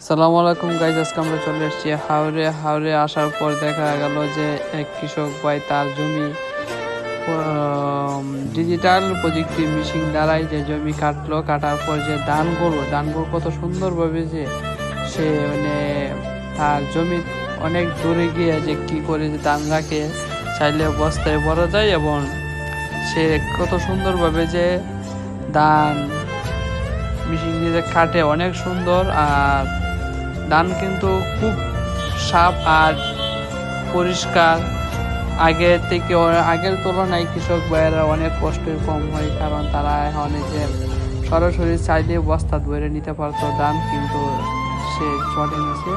আসসালামু আলাইকুম গাইজ, আজকে আমরা চলে এসেছি হাওড়ে আসার পর দেখা গেল যে এক কৃষক ভাই তার জমি ডিজিটাল প্রযুক্তি মেশিন দ্বারাই যে জমি কাটার পর যে ধানগুলো কত সুন্দরভাবে যে সে মানে তার জমি অনেক দূরে গিয়ে যে কি করে যে ধান রাখে চাইলে বস্তায় ভরা যায় এবং সে কত সুন্দরভাবে যে ধান মেশিন দিয়ে কাটে, অনেক সুন্দর। আর ধান কিন্তু খুব সাফ আর পরিষ্কার। আগের তুলনায় কৃষক ভাইয়েরা অনেক কষ্টই কম হয়, কারণ তারা এখন যে সরাসরি চাইলে বস্তা ধরে নিতে পারতো ধান, কিন্তু সে চলে নিছে।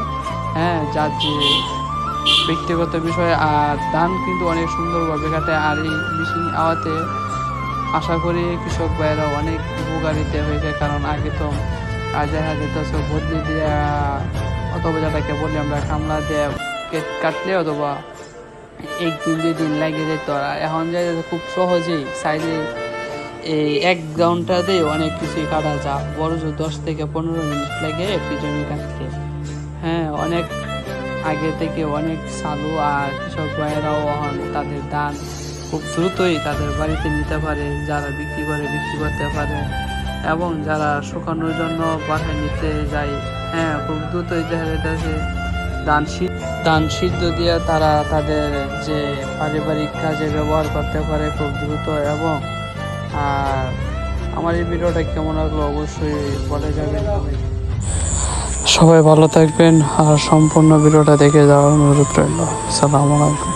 যার যে ব্যক্তিগত বিষয়। আর ধান কিন্তু অনেক সুন্দরভাবে কাটে। আর এই মেশিন আওয়াতে আশা করি কৃষক ভাইয়েরা অনেক উপকারিতা হয়েছে, কারণ আগে তো দেখা যেত সব বদলি দিয়া অথবা যেটাকে বলি আমরা কামলা দিয়ে কাটলে অথবা একদিন 2 দিন লাগে যেত। এখন যাই খুব সহজেই চাইলে এই 1 ঘন্টাতে অনেক কিছুই কাটা যায়। বড় 10 থেকে 15 মিনিট লাগে একটি জমি কাটতে। অনেক আগে থেকে অনেক চালু। আর কৃষক ভাইয়েরাও তাদের ধান খুব দ্রুতই তাদের বাড়িতে নিতে পারে, যারা বিক্রি করতে পারে, এবং যারা শুকানোর জন্য বাসায় নিতে যায় খুব দ্রুতই দেখা যাচ্ছে ধান সিদ্ধ দিয়ে তারা তাদের যে পারিবারিক কাজে ব্যবহার করতে পারে খুব দ্রুত। এবং আর আমার এই ভিডিওটা কেমন লাগলো অবশ্যই বলে যাবেন। সবাই ভালো থাকবেন আর সম্পূর্ণ ভিডিওটা দেখে যাওয়ার অনুরোধ রইল। আসসালামু আলাইকুম।